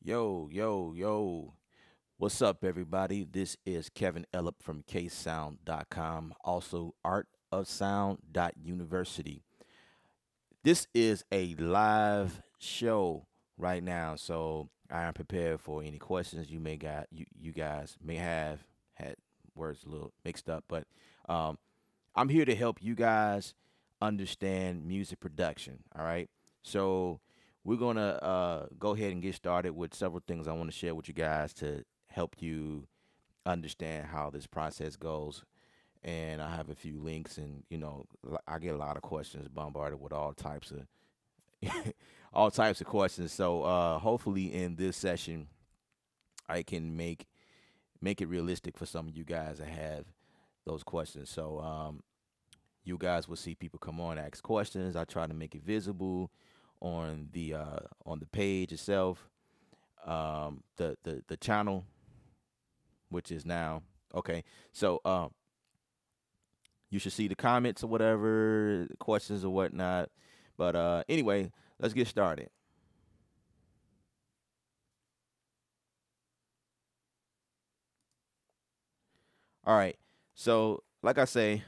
Yo, yo, yo. What's up, everybody? This is Kevin Ellip from ksound.com, also artofsound.university. This is a live show right now, so I am prepared for any questions you guys may have. Had words a little mixed up, but um, I'm here to help you guys understand music production. All right. So we're gonna go ahead and get started with several things I want to share with you guys to help you understand how this process goes. And I have a few links, and I get a lot of questions bombarded with all types of all types of questions. So hopefully in this session, I can make it realistic for some of you guys that have those questions. So you guys will see people come on, ask questions. I try to make it visible on the page itself, the channel, which is now okay. So you should see the comments or whatever, questions or whatnot. But anyway, let's get started. All right. So like I say,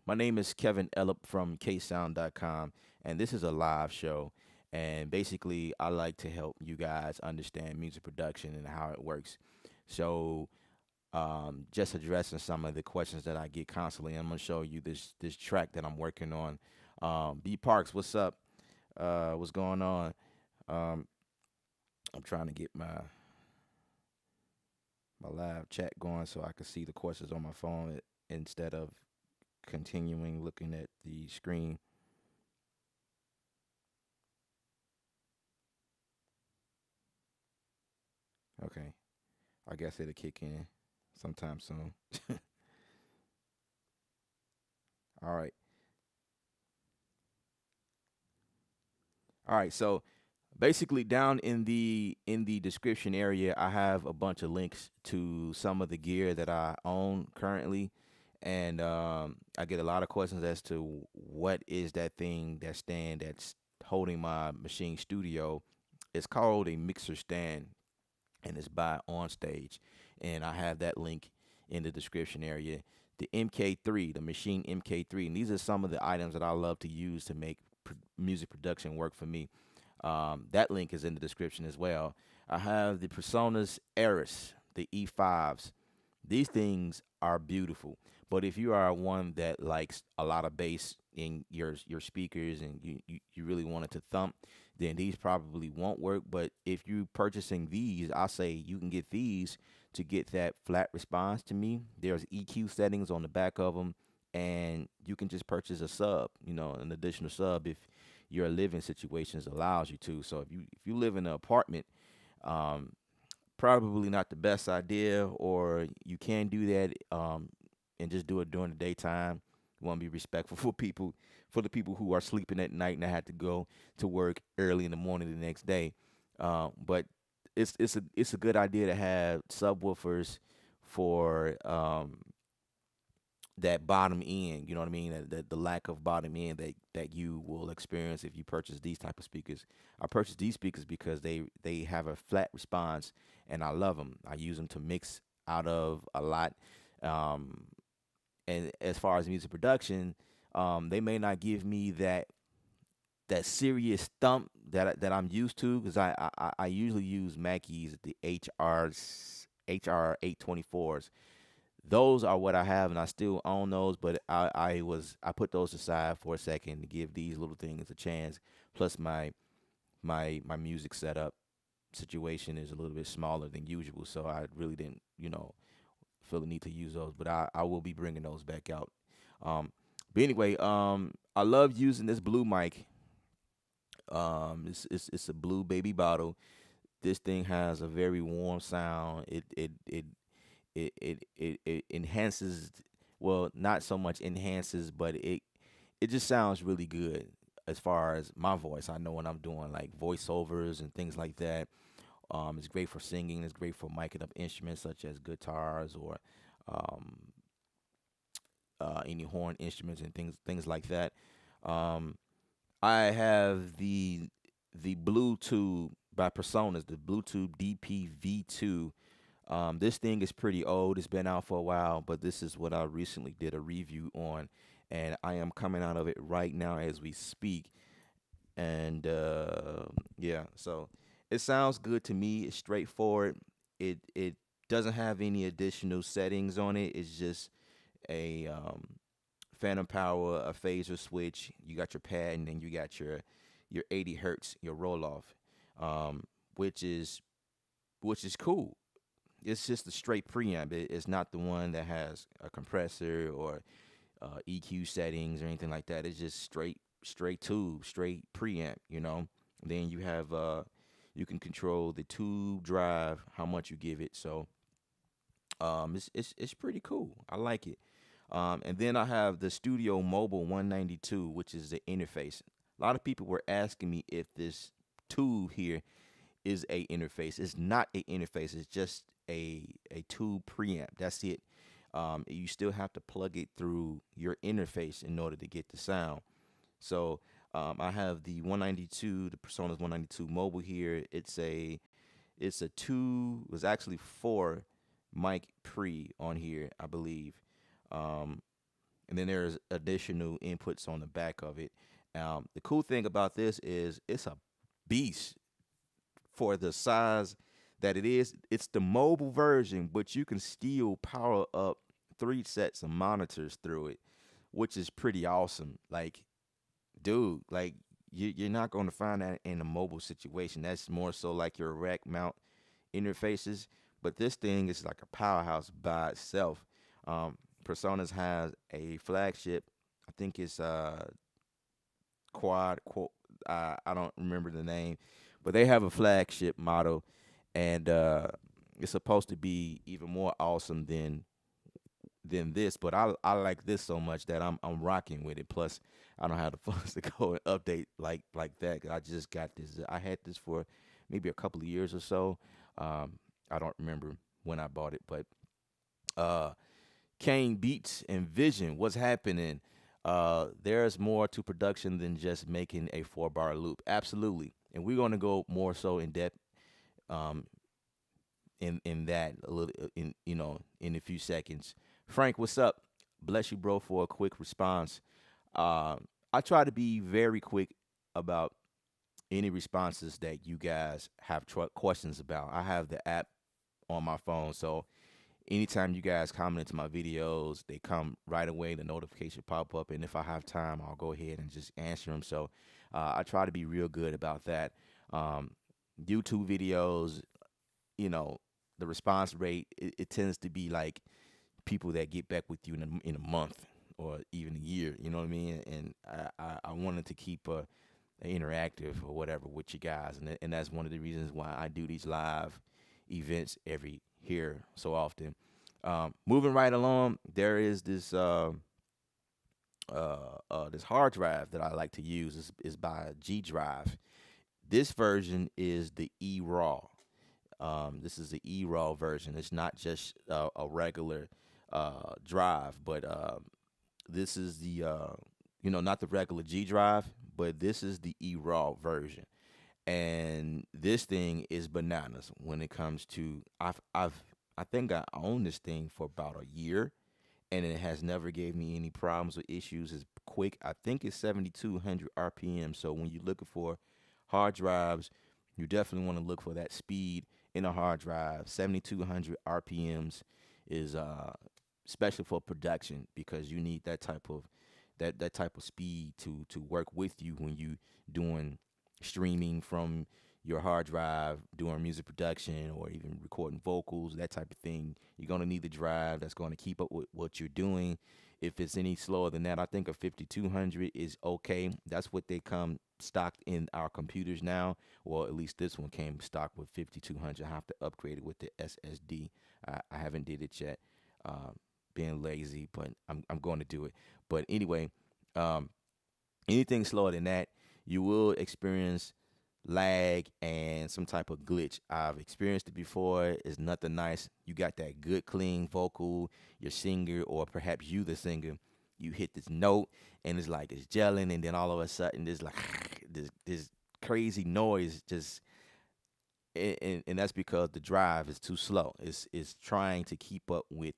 my name is Kevin Ellip from ksound.com, and this is a live show. And basically, I like to help you guys understand music production and how it works. So, just addressing some of the questions that I get constantly, I'm gonna show you this track that I'm working on. B Parks, what's up? What's going on? Um, I'm trying to get my live chat going so I can see the questions on my phone instead of continuing looking at the screen. Okay. I guess it'll kick in sometime soon. All right. All right. So basically down in the description area, I have a bunch of links to some of the gear that I own currently. And I get a lot of questions as to what is that thing that's holding my machine studio. It's called a mixer stand, and it's by OnStage. And I have that link in the description area. The MK3, the Machine MK3, and these are some of the items that I love to use to make music production work for me. That link is in the description as well. I have the Personas Eris, the E5s. These things are beautiful. But if you are one that likes a lot of bass in your speakers and you really want it to thump, then these probably won't work. But if you're purchasing these, I say you can get these to get that flat response to me. There's EQ settings on the back of them, and you can just purchase a sub, an additional sub if your living situations allows you to. So if you live in an apartment, um, probably not the best idea, or you can do that and just do it during the daytime. You want to be respectful for the people who are sleeping at night and I had to go to work early in the morning the next day. But it's a good idea to have subwoofers for that bottom end. You know what I mean? The lack of bottom end that you will experience if you purchase these type of speakers. I purchased these speakers because they have a flat response, and I love them. I use them to mix out of a lot. Um, and as far as music production, they may not give me that serious thump that I'm used to, because I usually use Mackey's, the HR 824s. Those are what I have, and I still own those. But I put those aside for a second to give these little things a chance. Plus my music setup situation is a little bit smaller than usual, so I really didn't feel the need to use those. But I will be bringing those back out. But anyway, I love using this blue mic. It's a blue baby bottle. This thing has a very warm sound. It enhances, well, not so much enhances, but it just sounds really good as far as my voice. I know when I'm doing like voiceovers and things like that. It's great for singing. It's great for miking up instruments such as guitars or um, any horn instruments and things like that. Um, I have the Bluetooth by Personas, the Bluetooth DPV2. This thing is pretty old. It's been out for a while, but this is what I recently did a review on, and I am coming out of it right now as we speak. And yeah, so it sounds good to me. It's straightforward. It doesn't have any additional settings on it. It's just a phantom power, a phaser switch. You got your pad, and then you got your 80 hertz, your roll off, um, which is which is cool. It's just a straight preamp. It's not the one that has a compressor or EQ settings or anything like that. It's just straight tube, straight preamp. Then you have you can control the tube drive, how much you give it. So it's pretty cool. I like it. And then I have the Studio Mobile 192, which is the interface. A lot of people were asking me if this tube here is a interface. It's not a interface. It's just a tube preamp. That's it. You still have to plug it through your interface in order to get the sound. So I have the 192, the Personas 192 mobile here. It's a two. It was actually four mic pre on here, I believe. Um, and then there's additional inputs on the back of it. The cool thing about this is it's a beast for the size that it is. It's the mobile version, but you can still power up three sets of monitors through it, which is pretty awesome. Like, dude, like you're not going to find that in a mobile situation. That's more so like your rack mount interfaces. But this thing is like a powerhouse by itself. Personas has a flagship. I think it's quad. I don't remember the name, but they have a flagship model, and it's supposed to be even more awesome than this. But I like this so much that I'm rocking with it. Plus, I don't have the funds to go and update like that. I just got this. I had this for maybe a couple of years or so. I don't remember when I bought it, but Kane Beats and Vision, what's happening? There's more to production than just making a 4-bar loop. Absolutely, and we're going to go more so in depth um, in that a little in a few seconds. Frank, what's up? Bless you, bro, for a quick response. I try to be very quick about any responses that you guys have questions about. I have the app on my phone, so anytime you guys comment to my videos, they come right away. The notification pop up, and if I have time, I'll go ahead and just answer them. So I try to be real good about that. YouTube videos, the response rate it tends to be like people that get back with you in a month or even a year. You know what I mean? And I wanted to keep interactive or whatever with you guys, and that's one of the reasons why I do these live events every here so often. Moving right along, there is this hard drive that I like to use. Is by G Drive. This version is the E Raw. This is the E Raw version. It's not just a regular drive, but this is the not the regular G Drive, but this is the E Raw version. And this thing is bananas when it comes to I think I own this thing for about a year, and it has never gave me any problems or issues. It's quick. I think it's 7,200 RPM. So when you're looking for hard drives, you definitely want to look for that speed in a hard drive. 7,200 RPMs is especially for production, because you need that type of that type of speed to work with you when you doing streaming from your hard drive, doing music production, or even recording vocals, that type of thing. You're going to need the drive that's going to keep up with what you're doing. If it's any slower than that, I think a 5200 is okay. That's what they come stocked in our computers now. Well, at least this one came stocked with 5200. I have to upgrade it with the SSD. I haven't did it yet, being lazy, but I'm going to do it. But anyway, anything slower than that, you will experience lag and some type of glitch. I've experienced it before. It's nothing nice. You got that good, clean vocal, your singer, or perhaps you, the singer, you hit this note, and it's like it's gelling, and then all of a sudden, there's like this crazy noise just and that's because the drive is too slow. It's trying to keep up with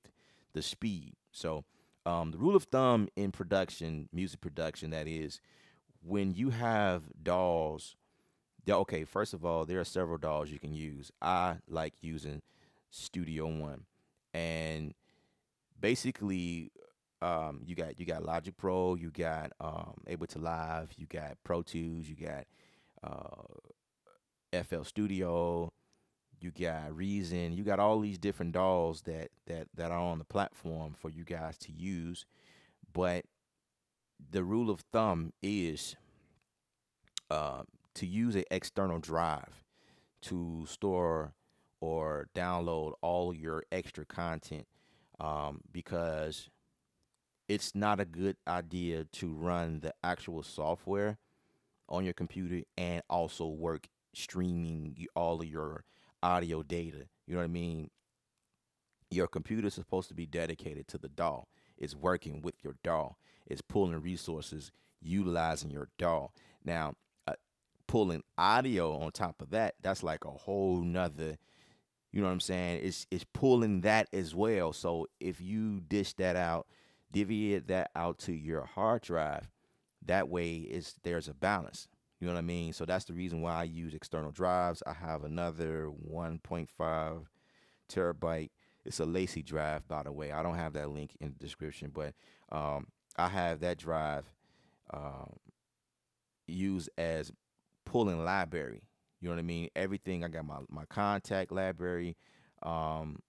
the speed. So the rule of thumb in production, music production, that is, when you have DAWs, okay, first of all, there are several DAWs you can use. I like using Studio One, and basically, you got Logic Pro, you got Ableton Live, you got Pro Tools, you got uh, FL Studio, you got Reason, you got all these different DAWs that are on the platform for you guys to use. But the rule of thumb is uh, to use an external drive to store or download all your extra content, because it's not a good idea to run the actual software on your computer and also work streaming all of your audio data. You know what I mean? Your computer is supposed to be dedicated to the DAW. It's working with your DAW. It's pulling resources, utilizing your DAW. Now, uh, pulling audio on top of that, that's like a whole nother, you know what I'm saying? It's pulling that as well. So if you dish that out, divvy that out to your hard drive, that way is there's a balance. You know what I mean? So that's the reason why I use external drives. I have another 1.5 terabyte. It's a lacy drive, by the way. I don't have that link in the description, but I have that drive um, used as pulling library. You know what I mean? Everything. I got my contact library, um,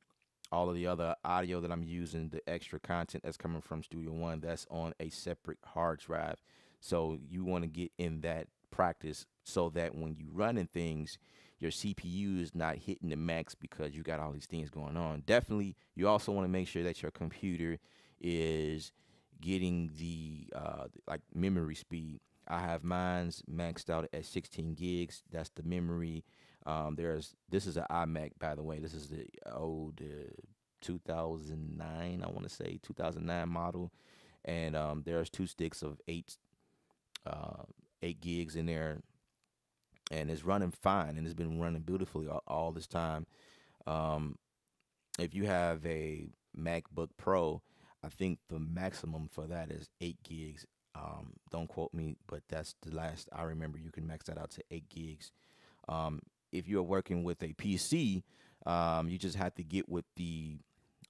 all of the other audio that I'm using, the extra content that's coming from Studio One, that's on a separate hard drive. So you want to get in that practice so that when you running things, your CPU is not hitting the max because you got all these things going on. Definitely, you also want to make sure that your computer is getting the like memory speed. I have mine's maxed out at 16 gigs. That's the memory. There's this is an iMac, by the way. This is the old 2009, I want to say 2009 model, and there's two sticks of uh, 8 gigs in there, and it's running fine, and it's been running beautifully all this time. Um, if you have a MacBook Pro, I think the maximum for that is 8 gigs. Don't quote me, but that's the last I remember. You can max that out to 8 gigs. Um, if you're working with a PC, you just have to get with the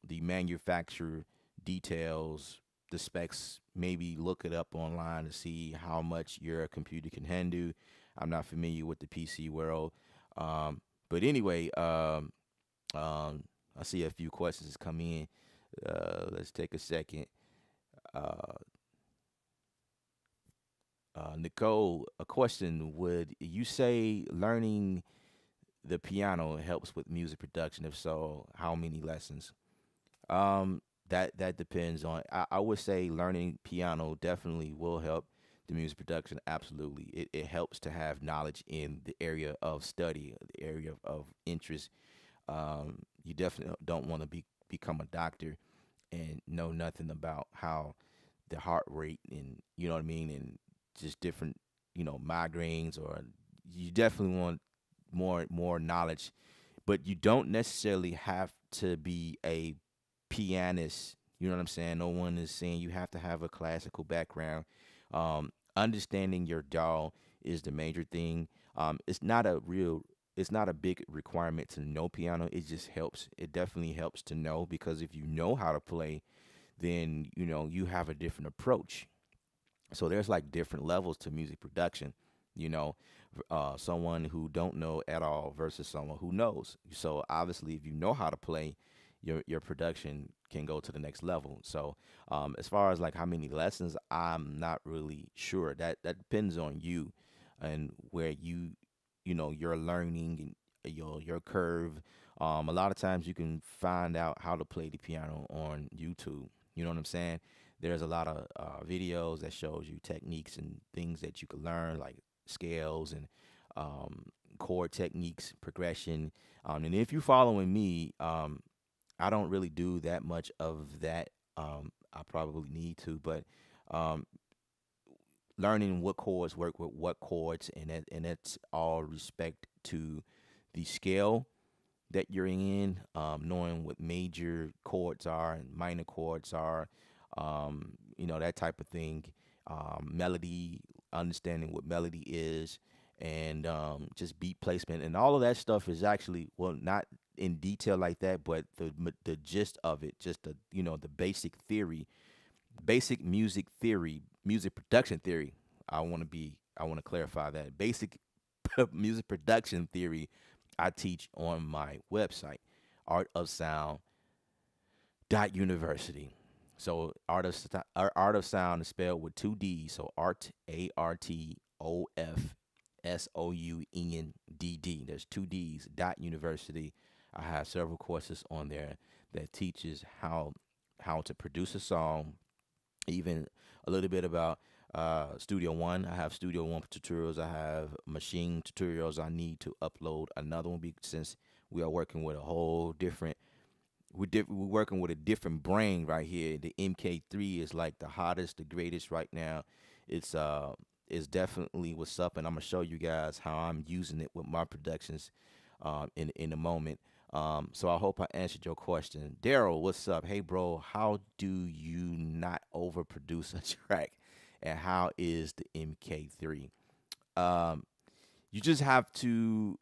manufacturer details, the specs. Maybe look it up online to see how much your computer can handle. I'm not familiar with the PC world, but anyway, um, I see a few questions come in. Let's take a second. Uh, Nicole, a question: would you say learning the piano helps with music production? If so, how many lessons? Um, that depends on. I would say learning piano definitely will help the music production. Absolutely, it helps to have knowledge in the area of study, the area of interest. You definitely don't want to become a doctor and know nothing about how the heart rate and you know what I mean, and just different migraines, or you definitely want more knowledge, but you don't necessarily have to be a pianist. You know what I'm saying? No one is saying you have to have a classical background. Understanding your DAW is the major thing. It's not a big requirement to know piano. It just helps. It definitely helps to know, because if you know how to play, then you have a different approach. So there's like different levels to music production. You know, someone who don't know at all versus someone who knows. So obviously, if you know how to play, your production can go to the next level. So as far as like how many lessons, I'm not really sure. That depends on you and where you're learning and your curve. A lot of times you can find out how to play the piano on YouTube. You know what I'm saying? There's a lot of videos that shows you techniques and things that you can learn, like scales and um, chord techniques, progression. And if you're following me, I don't really do that much of that. I probably need to, but um, learning what chords work with what chords, and that's all respect to the scale that you're in, knowing what major chords are and minor chords are, that type of thing. Melody, understanding what melody is, and just beat placement, and all of that stuff is actually, well, not in detail like that, but the gist of it, just the basic theory, basic music theory, music production theory. I want to clarify that basic music production theory I teach on my website, Art of Sound University. So Art of Sound is spelled with two D's. So ARTOFSOUNDD. There's two D's. University. I have several courses on there that teaches how to produce a song, even a little bit about Studio One. I have Studio One tutorials. I have machine tutorials. I need to upload another one since we are working with a whole different. We're working with a different brain right here. The MK3 is like the hottest, the greatest right now. It's is definitely what's up, and I'm gonna show you guys how I'm using it with my productions in a moment. So I hope I answered your question. Daryl, what's up? Hey, bro, how do you not overproduce a track? And how is the MK3? Um, you just have to,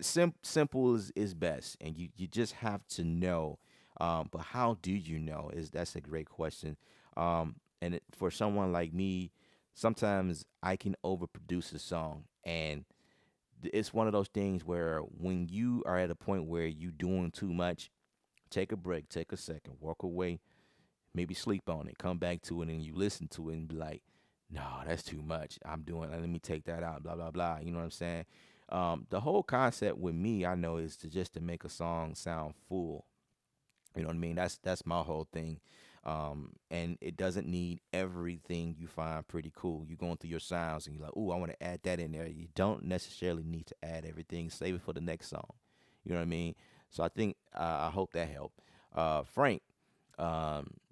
simple is best, and you just have to know. But how do you know? That's a great question. For someone like me, sometimes I can overproduce a song, and it's one of those things where when you are at a point where you doing too much, take a break, take a second, walk away, maybe sleep on it, come back to it, and you listen to it and be like, no, that's too much. I'm doing. Let me take that out. Blah blah blah. You know what I'm saying? The whole concept with me, I know, is to make a song sound full. You know what I mean? That's my whole thing. And it doesn't need everything you find pretty cool. You're going through your sounds and you're like, "Ooh, I want to add that in there." You don't necessarily need to add everything. Save it for the next song. You know what I mean? So I think I hope that helped. Frank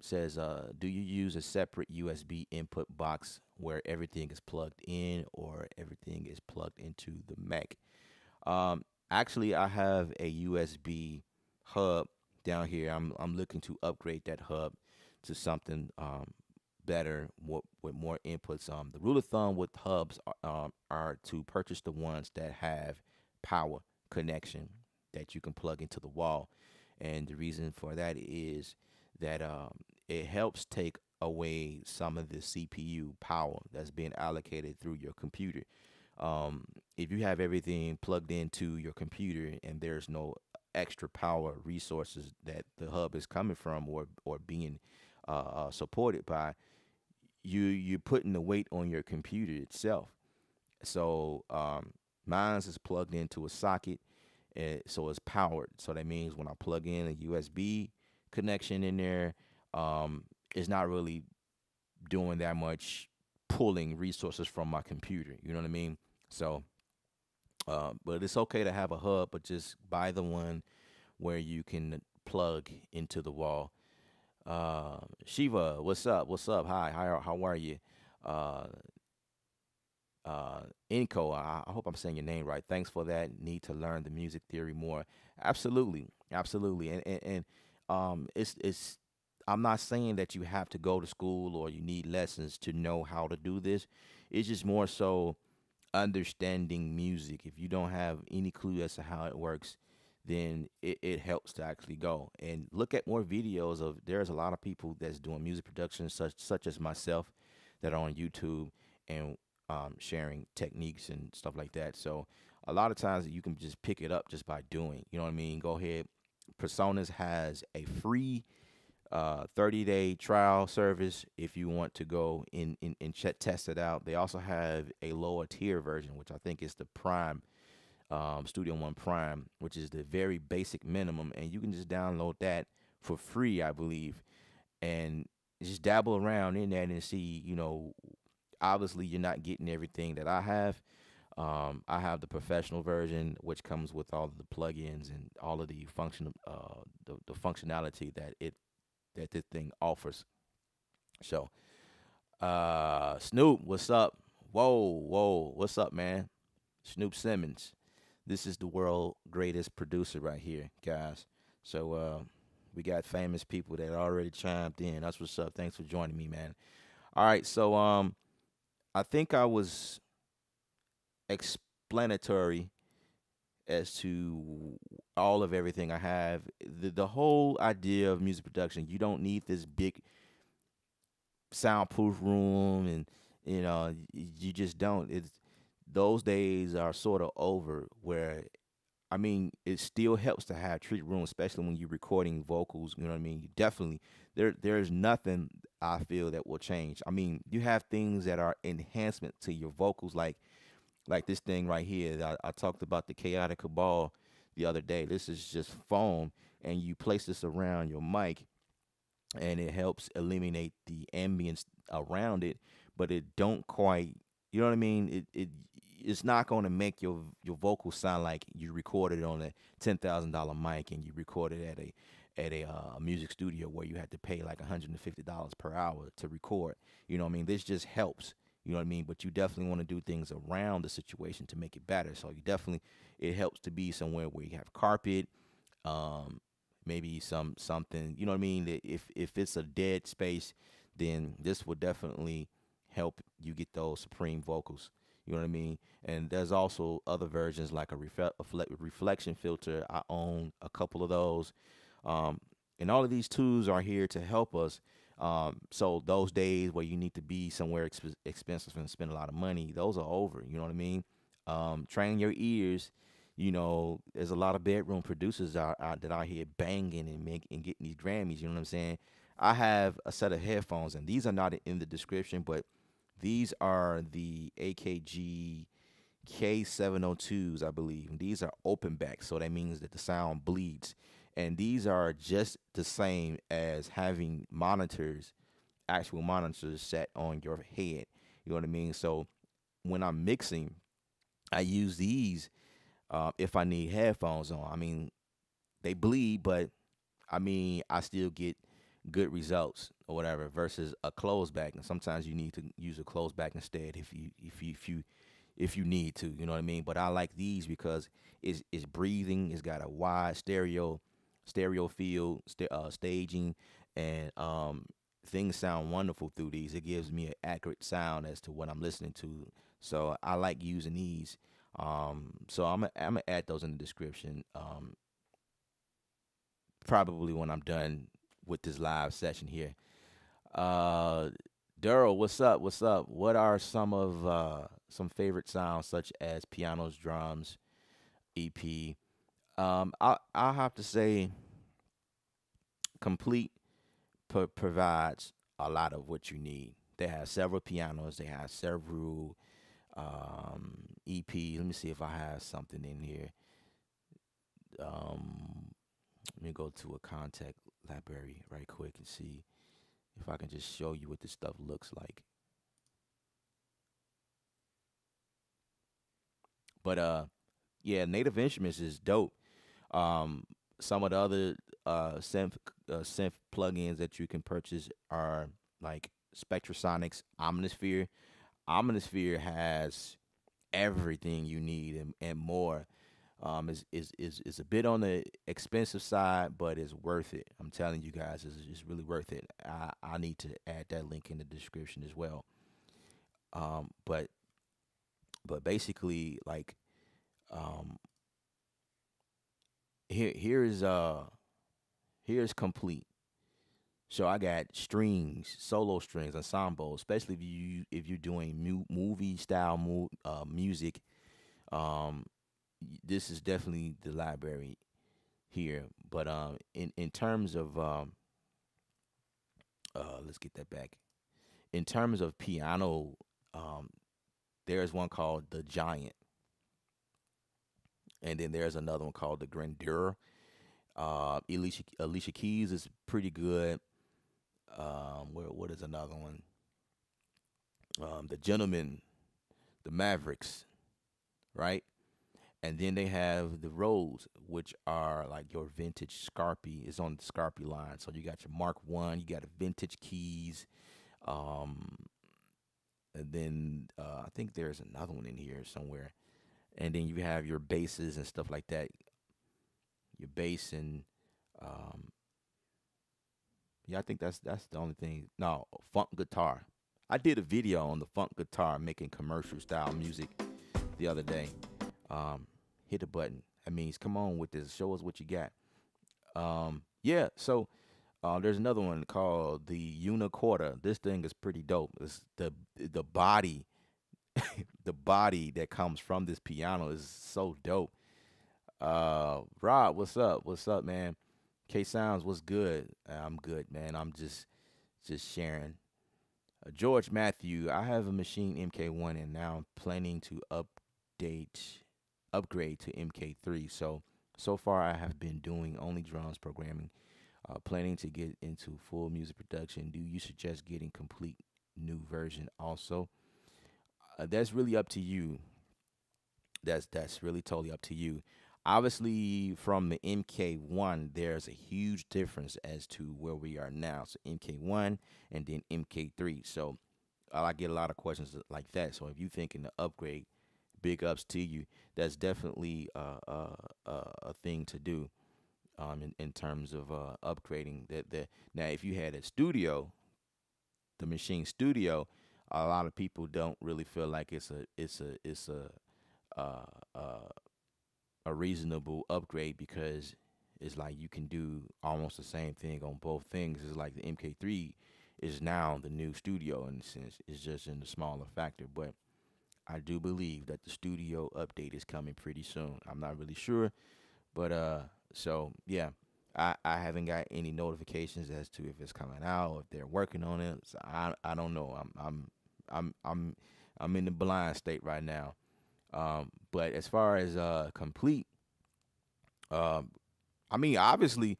says, "Do you use a separate USB input box where everything is plugged in, or everything is plugged into the Mac?" Actually, I have a USB hub down here. I'm looking to upgrade that hub to something better, with more inputs. The rule of thumb with hubs are to purchase the ones that have power connection that you can plug into the wall, and the reason for that is that it helps take away some of the CPU power that's being allocated through your computer. If you have everything plugged into your computer and there's no extra power resources that the hub is coming from, or being supported by, you're putting the weight on your computer itself. So mine's is plugged into a socket, so it's powered. So that means when I plug in a USB connection in there, it's not really doing that much pulling resources from my computer. You know what I mean? So, but it's okay to have a hub, but just buy the one where you can plug into the wall. Shiva, what's up? What's up? Hi, how are you? Uh, Inko, I hope I'm saying your name right. Thanks for that. Need to learn the music theory more. Absolutely, absolutely. And it's. I'm not saying that you have to go to school or you need lessons to know how to do this. It's just more so understanding music. If you don't have any clue as to how it works, then it helps to actually go and look at more videos of. There's a lot of people that's doing music production, such as myself, that are on YouTube and sharing techniques and stuff like that. So a lot of times you can just pick it up just by doing. You know what I mean? Go ahead. Personas has a free 30-day trial service if you want to go and test it out. They also have a lower tier version, which I think is the Prime, Studio One Prime, which is the very basic minimum, and you can just download that for free, I believe, and just dabble around in that and see. Obviously you're not getting everything that I have. I have the professional version, which comes with all of the plugins and all of the the functionality that this thing offers. So, Snoop, what's up? Whoa, whoa, what's up, man? Snoop Simmons. This is the world greatest producer right here, guys. So we got famous people that already chimed in. That's what's up. Thanks for joining me, man. All right, so I think I was explanatory as to all of everything I have. The whole idea of music production, you don't need this big soundproof room, and you just don't. It's those days are sort of over. Where I mean, it still helps to have treat room, especially when you're recording vocals. You know what I mean? You definitely there's nothing I feel that will change. I mean, you have things that are enhancement to your vocals, like this thing right here. I talked about the chaotic cabal the other day. This is just foam, and you place this around your mic, and it helps eliminate the ambience around it, but it don't quite. You know what I mean? It's not going to make your vocals sound like you recorded on a $10,000 mic and you recorded at a music studio where you had to pay like $150 per hour to record. You know what I mean? This just helps. You know what I mean? But you definitely want to do things around the situation to make it better. So you definitely it helps to be somewhere where you have carpet, um, maybe something. You know what I mean? That if it's a dead space, then this will definitely help you get those supreme vocals. You know what I mean? And there's also other versions like a reflection filter. I own a couple of those. Um, and all of these tools are here to help us. So those days where you need to be somewhere expensive and spend a lot of money, those are over. You know what I mean? Train your ears. There's a lot of bedroom producers out that out here banging and getting these Grammys. You know what I'm saying? I have a set of headphones, and these are not in the description, but these are the AKG K702s, I believe. And these are open back, so that means that the sound bleeds. And these are just the same as having actual monitors set on your head. You know what I mean? So when I'm mixing, I use these if I need headphones on. I mean, they bleed, but I mean, I still get good results or whatever versus a closed back. And sometimes you need to use a closed back instead if you need to, you know what I mean? But I like these because it's breathing. It's got a wide stereo field, staging, and things sound wonderful through these. It gives me an accurate sound as to what I'm listening to. So I like using these. So I'm gonna add those in the description. Probably when I'm done with this live session here. Uh, Daryl, what's up? What's up? What are some favorite sounds such as pianos, drums, EP? I'll have to say, Complete provides a lot of what you need. They have several pianos. They have several EPs. Let me see if I have something in here. Let me go to a contact library right quick and see if I can just show you what this stuff looks like. But yeah, Native Instruments is dope. Um, some of the other synth plugins that you can purchase are like Spectrasonics, Omnisphere. Omnisphere has everything you need and more. Is a bit on the expensive side, but it's worth it. I'm telling you guys, it's really worth it. I need to add that link in the description as well. But basically, like, um, here's complete. So I got strings, solo strings, ensemble, especially if you're doing movie style music. Um, this is definitely the library here. But in terms of let's get that back. In terms of piano, um, there's one called the Giant, and then there's another one called the Grandeur. Alicia Keys is pretty good. What is another one? The Gentlemen, the Mavericks, right? And then they have the Rhodes, which are like your vintage Scarpy. Is on the Scarpy line. So you got your Mark One, you got a vintage keys, um, and then I think there's another one in here somewhere. and then you have your basses and stuff like that. Your bass and um, yeah, I think that's the only thing. No, funk guitar. I did a video on the funk guitar making commercial style music the other day. Um, hit the button. That means come on with this. Show us what you got. Yeah. So there's another one called the Unicorda. This thing is pretty dope. It's the body, the body that comes from this piano is so dope. Rob, what's up? What's up, man? K Sounds, what's good? I'm good, man. I'm just sharing. George Matthew, I have a Machine MK1 and now I'm planning to upgrade to MK3. So far I have been doing only drums programming. Planning to get into full music production. Do you suggest getting complete new version also? That's really up to you. That's really totally up to you. Obviously, from the MK1, there's a huge difference as to where we are now. So MK1 and then MK3. So I get a lot of questions like that. So if you thinking to upgrade, big ups to you. That's definitely a thing to do in terms of upgrading. That now, if you had a studio, the Machine Studio, a lot of people don't really feel like uh, uh, a reasonable upgrade because it's like you can do almost the same thing on both things. It's like the MK3 is now the new studio in a sense. It's just in the smaller factor, but I do believe that the studio update is coming pretty soon. I'm not really sure, but so yeah. I haven't got any notifications as to if it's coming out or if they're working on it. So I don't know. I'm I'm I'm in the blind state right now. But as far as complete, um, I mean, obviously,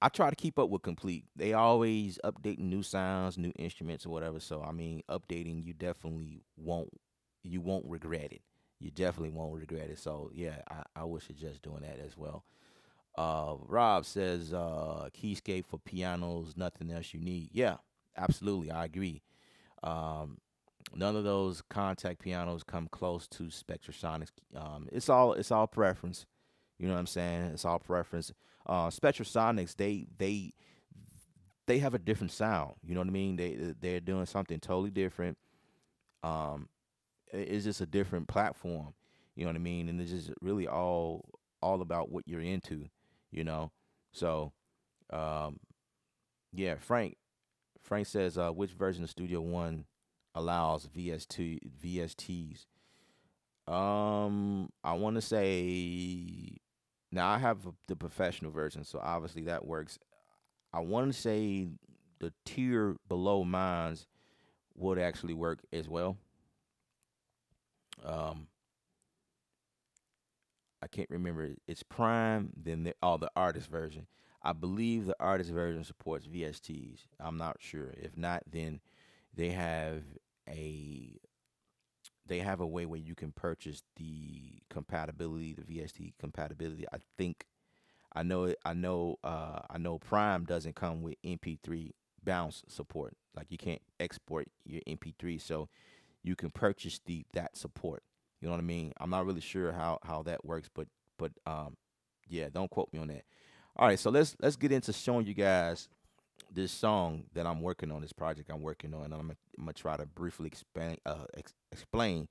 I try to keep up with complete. They always updating new sounds, new instruments, or whatever. So I mean, updating you won't regret it. You definitely won't regret it. So yeah, I would suggest doing that as well. Rob says keyscape for pianos, nothing else you need. Yeah, absolutely, I agree. Um, None of those contact pianos come close to Spectrasonics. It's all preference. You know what I'm saying? It's all preference. Spectrasonics, they have a different sound. You know what I mean? They're doing something totally different. Um, it's just a different platform. You know what I mean? And it's just really all about what you're into. You know, so um, yeah. Frank says which version of Studio One allows VSTs. I want to say now I have the professional version, so obviously that works. I want to say the tier below mine's would actually work as well. Um, I can't remember. It's Prime, then the artist version. I believe the artist version supports VSTs. I'm not sure. If not, then they have a they have a way where you can purchase the compatibility, the VST compatibility. I think I know it. I know Prime doesn't come with MP3 bounce support. Like you can't export your MP3, so you can purchase that support. You know what I mean? I'm not really sure how that works, but yeah, don't quote me on that. All right, so let's get into showing you guys this song that I'm working on, this project I'm working on, and I'm gonna try to briefly explain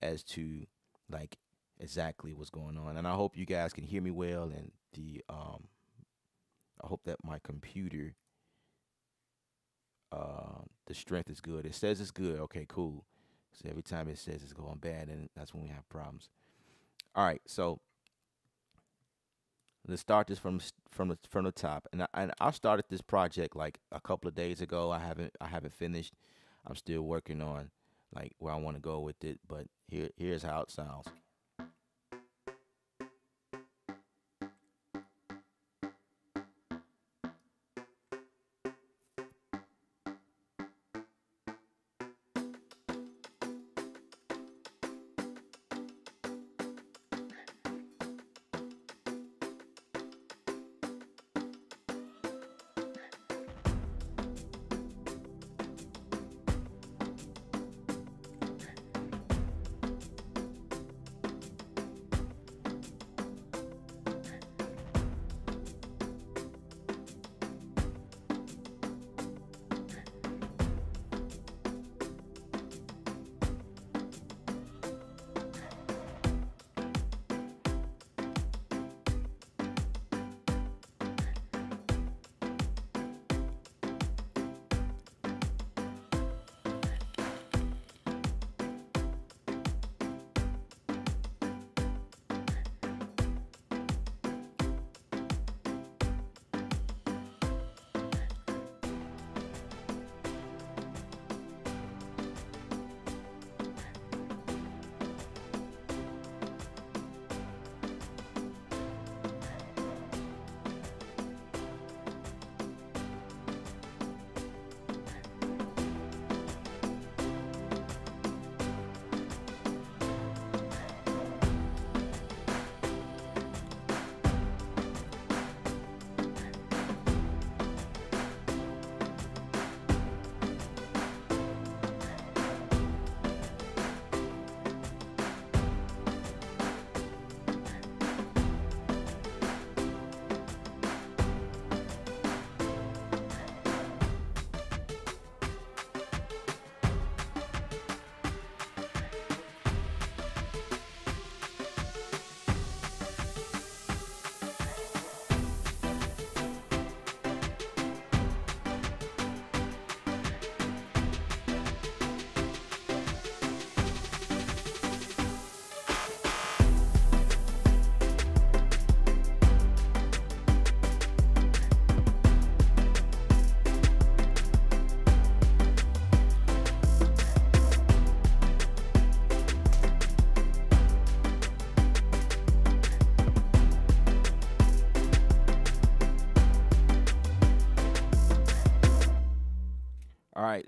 as to like exactly what's going on. And I hope you guys can hear me well, and I hope that my computer the strength is good. It says it's good. Okay, cool. So every time it says it's going bad, and that's when we have problems. All right, so let's start this from the top. And I started this project like a couple of days ago. I haven't finished. I'm still working on like where I want to go with it. But here's how it sounds.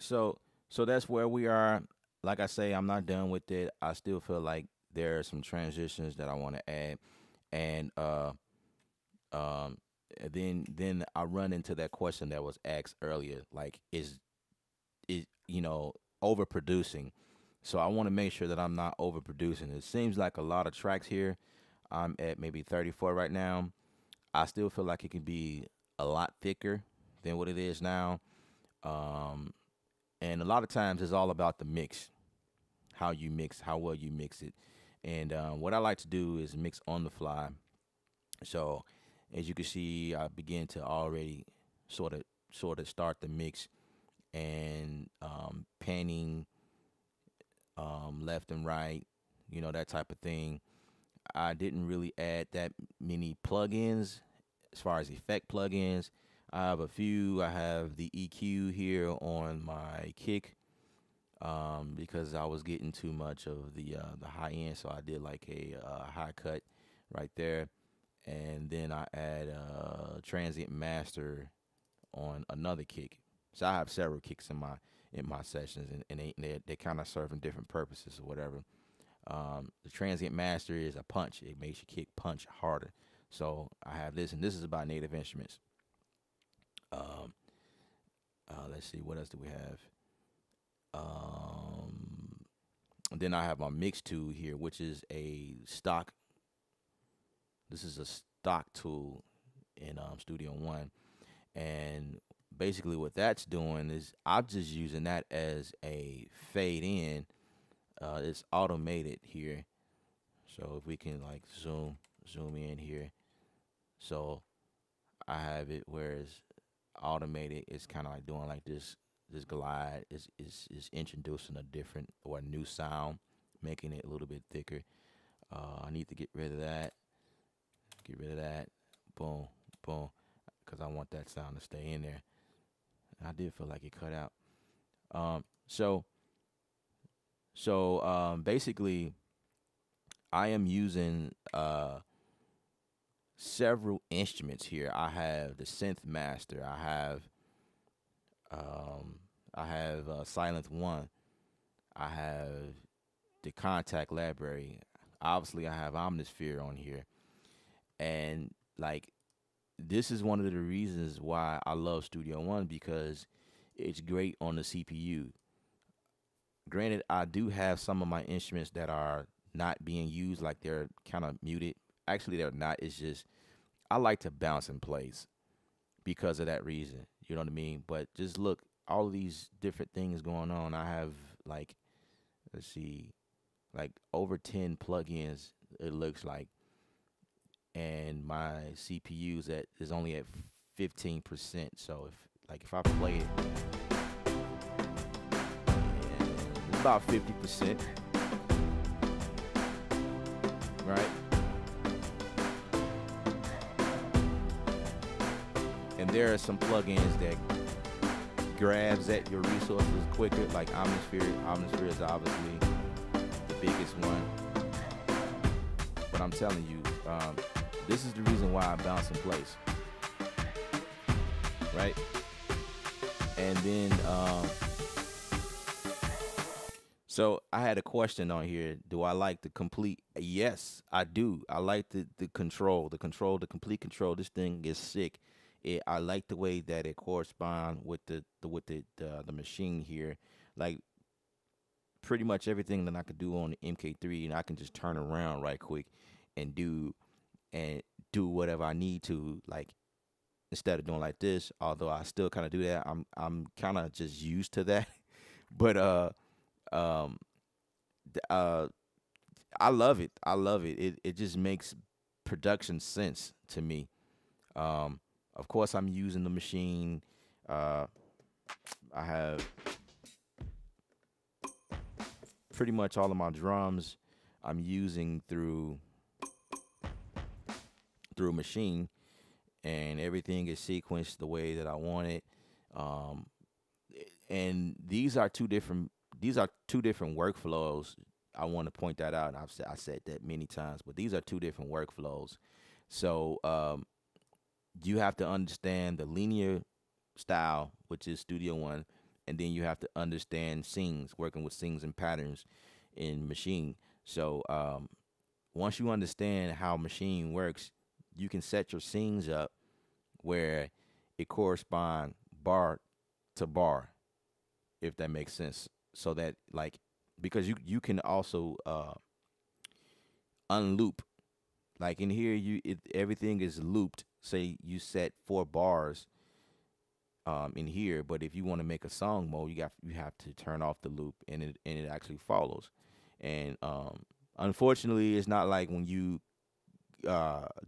So that's where we are. Like I say, I'm not done with it. I still feel like there are some transitions that I want to add, and um, then I run into that question that was asked earlier, like is overproducing. So I want to make sure that I'm not overproducing. It seems like a lot of tracks here. I'm at maybe 34 right now. I still feel like it can be a lot thicker than what it is now. Um, and a lot of times it's all about the mix, how you mix, how well you mix it. And what I like to do is mix on the fly. So as you can see, I begin to already sort of start the mix and panning left and right, that type of thing. I didn't really add that many plugins as far as effect plugins. I have a few. I have the EQ here on my kick because I was getting too much of the high end, so I did like a high cut right there, and then I add a transient master on another kick. So I have several kicks in my sessions, and they kind of serving different purposes or whatever. The transient master is a punch. It makes your kick punch harder. So I have this, and this is about Native Instruments. Um, let's see, what else do we have? Um, then I have my mix tool here, which is a stock. This is a stock tool in Studio One, and basically what that's doing is I'm just using that as a fade in. It's automated here, so if we can like zoom in here, so I have it where it's automated. It's kind of like doing like this glide is introducing a different or a new sound, making it a little bit thicker. I need to get rid of that. Get rid of that. Boom, boom, because I want that sound to stay in there. I did feel like it cut out. Um, so basically, I am using several instruments here. I have the synth master. Um, I have Silent One. I have the Contact Library. Obviously, I have Omnisphere on here, and like this is one of the reasons why I love Studio One because it's great on the CPU. Granted, I do have some of my instruments that are not being used, like they're kind of muted. Actually, they're not. It's just I like to bounce in place because of that reason. You know what I mean? But just look, all of these different things going on. I have like, let's see, like over 10 plugins. It looks like, and my CPU's is only at 15%. So if I play it, it's about 50%, right? And there are some plugins that grabs at your resources quicker, like Omnisphere. Omnisphere is obviously the biggest one. But I'm telling you, this is the reason why I bounce in place, right? And then, so I had a question on here. Do I like the complete? Yes, I do. I like the complete control. This thing is sick. I like the way that it corresponds with the machine here. Like pretty much everything that I could do on the MK3, and I can just turn around right quick and do whatever I need to. Like instead of doing like this, although I still kind of do that, I'm kind of just used to that. But um, I love it. I love it. It just makes production sense to me. Um, of course, I'm using the machine. Uh, I have pretty much all of my drums I'm using through machine, and everything is sequenced the way that I want it. Um, and these are two different workflows. I want to point that out. And I said that many times, but these are two different workflows. So you have to understand the linear style, which is Studio One, and then you have to understand sings, working with sings and patterns in Machine. So once you understand how Machine works, you can set your sings up where it correspond bar to bar, if that makes sense. So that like because you can also unloop. Like in here, everything is looped. Say you set 4 bars in here, but if you want to make a song mode, you have to turn off the loop, and it actually follows. And unfortunately, it's not like when you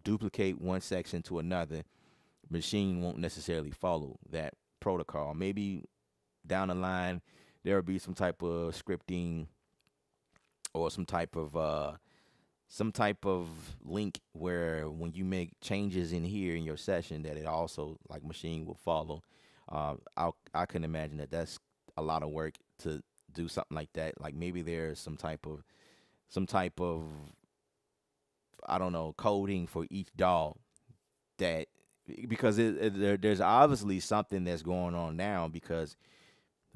duplicate one section to another, Machine won't necessarily follow that protocol. Maybe down the line there will be some type of scripting or some type of link where when you make changes in here in your session that it also like Machine will follow. I can imagine that that's a lot of work to do something like that. Like maybe there's some type of I don't know coding for each DAW that because there's obviously something that's going on now because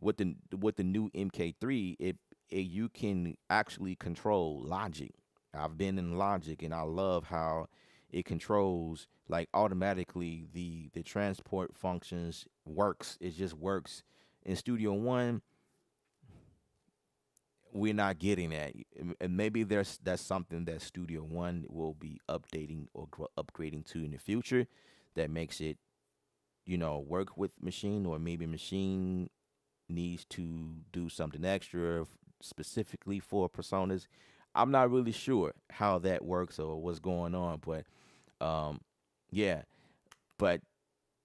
with the new MK3 you can actually control Logic. I've been in Logic and I love how it controls like automatically the transport functions works. It just works. In Studio One, we're not getting that, and maybe that's something that Studio One will be updating or upgrading to in the future that makes it work with Machine, or maybe Machine needs to do something extra specifically for personas. I'm not really sure how that works or what's going on, but um, yeah, but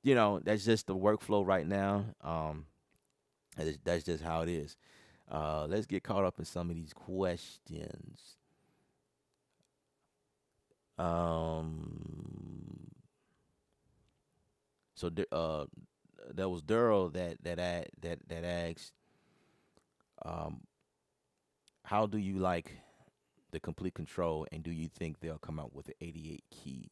that's just the workflow right now. That's just how it is. Let's get caught up in some of these questions. Um, so there was Daryl that asked, um, how do you like the complete control, and do you think they'll come out with an 88 key?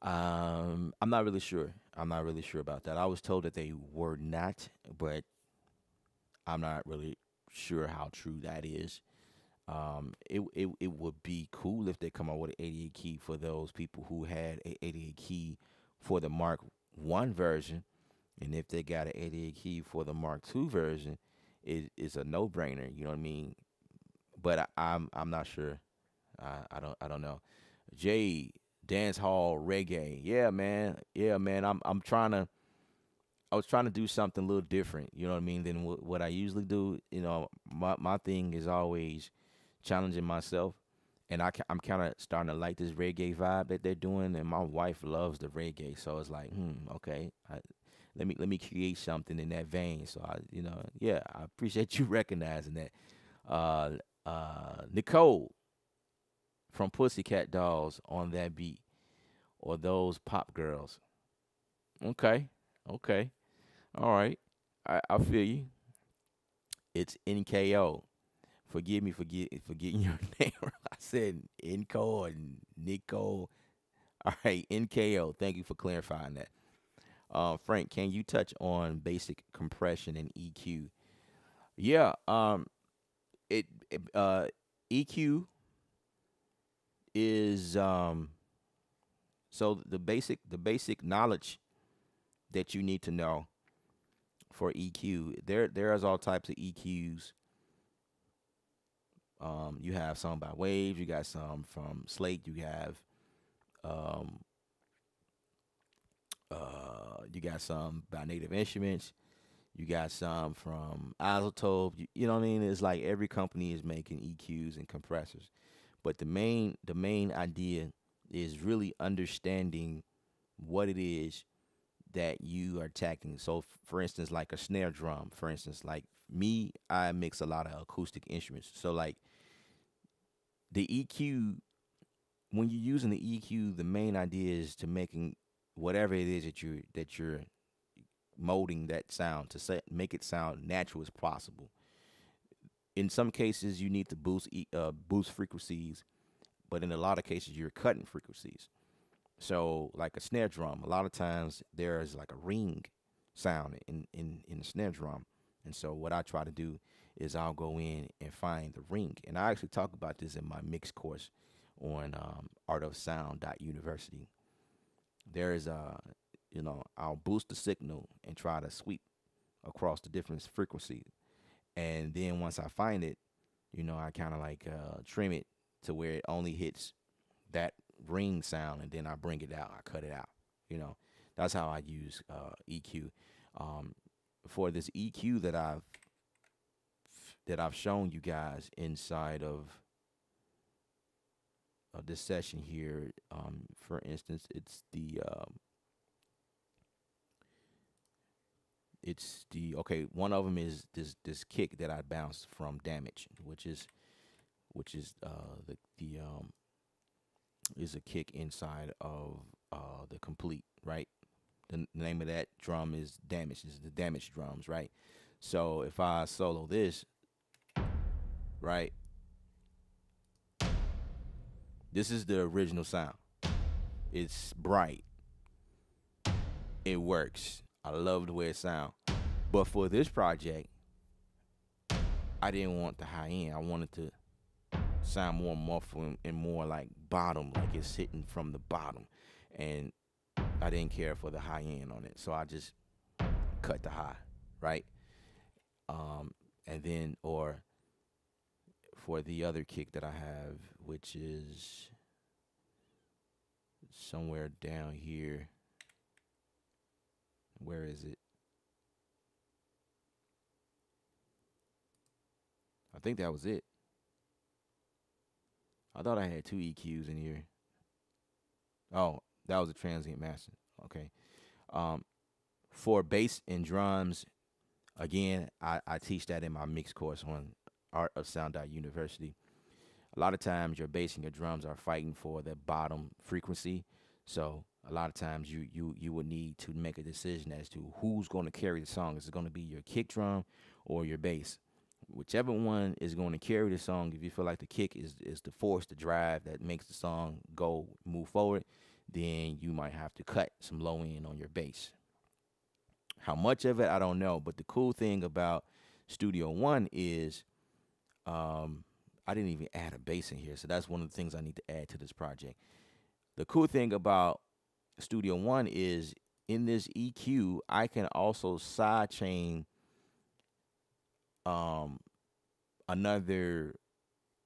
I'm not really sure. I'm not really sure about that. I was told that they were not, but I'm not really sure how true that is. It would be cool if they come out with an 88 key for those people who had a 88 key for the Mark One version, and if they got an 88 key for the Mark Two version, it's a no brainer. You know what I mean? But I'm not sure. I don't know. Jay, dance hall reggae. Yeah, man. Yeah, man. I was trying to do something a little different. You know what I mean? Than what I usually do. My thing is always challenging myself, and I'm kind of starting to like this reggae vibe that they're doing, and my wife loves the reggae, so it's like, okay, let me create something in that vein. So yeah, I appreciate you recognizing that. Uh, Nicole from Pussycat Dolls on that beat, or those pop girls. Okay, okay, all right, I feel you. It's NKO. Forgive me for forgetting your name. I said Nko and Nico. All right, NKO. Thank you for clarifying that. Frank, can you touch on basic compression and EQ? Yeah. It EQ is so the basic knowledge that you need to know for EQ. There's all types of EQs. You have some by Waves. You got some from Slate. Um, you got some by Native Instruments. You got some from Isotope. You know what I mean? It's like every company is making EQs and compressors, but the main idea is really understanding what it is that you are attacking. So, for instance, like a snare drum. For instance, like me, I mix a lot of acoustic instruments. So, like the EQ, when you're using the EQ, the main idea is to making whatever it is that you're molding that sound to make it sound natural as possible. In some cases, you need to boost frequencies, but in a lot of cases, you're cutting frequencies. So, like a snare drum, a lot of times there's like a ring. sound in the snare drum. And so what I try to do is I'll go in and find the ring. And I actually talk about this in my mix course on artofsound.university. There is I'll boost the signal and try to sweep across the different frequencies. And then once I find it, I kind of like trim it to where it only hits that ring sound, and then I bring it out, I cut it out. You know, that's how I use EQ. For this EQ that I've shown you guys inside of this session here. For instance, okay. One of them is this kick that I bounced from Damage, which is the is a kick inside of the Complete, right? The name of that drum is Damage. This is the Damage drums, right? So if I solo this, right, this is the original sound. It's bright. It works. I love the way it sounds. But for this project, I didn't want the high end. I wanted to sound more muffled and more like bottom, like it's hitting from the bottom. And I didn't care for the high end on it. So I just cut the high, right? And then, or for the other kick that I have, which is somewhere down here. Where is it? I think that was it. I thought I had 2 EQs in here. Oh, that was a transient master. Okay. For bass and drums, again, I teach that in my mix course on artofsound.university. A lot of times your bass and your drums are fighting for the bottom frequency. So a lot of times you would need to make a decision as to who's going to carry the song. Is it going to be your kick drum or your bass? Whichever one is going to carry the song, if you feel like the kick is the force, the drive that makes the song move forward, then you might have to cut some low end on your bass. How much of it, I don't know. But the cool thing about Studio One is I didn't even add a bass in here. So that's one of the things I need to add to this project. The cool thing about Studio One is in this EQ, I can also sidechain another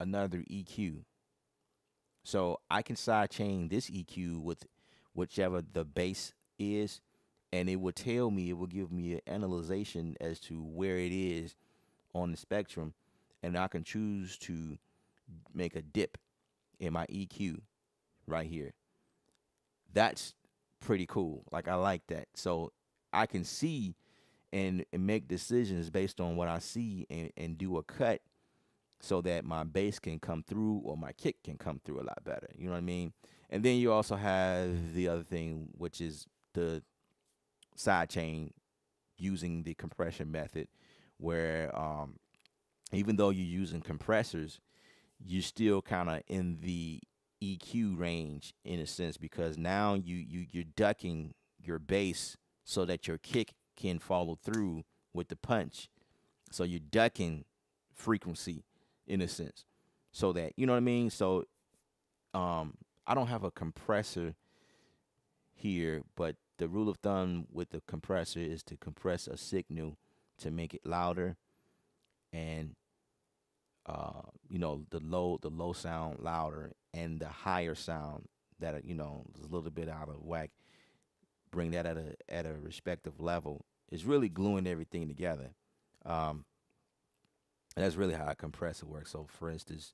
EQ. So I can sidechain this EQ with whichever the bass is, and it will give me an analyzation as to where it is on the spectrum, and I can choose to make a dip in my EQ right here. That's pretty cool. Like, I like that. So I can see and make decisions based on what I see and do a cut so that my bass can come through or my kick can come through a lot better. You know what I mean? And then you also have the other thing, which is the sidechain using the compression method, where even though you're using compressors, you're still kind of in the EQ range in a sense, because now you're ducking your bass so that your kick can follow through with the punch. So you're ducking frequency in a sense, so that, you know what I mean? So I don't have a compressor here, but the rule of thumb with the compressor is to compress a signal to make it louder, and the low sound louder, and the higher sound that is a little bit out of whack, bring that at a respective level. Is really gluing everything together. And that's really how a compressor works. So for instance,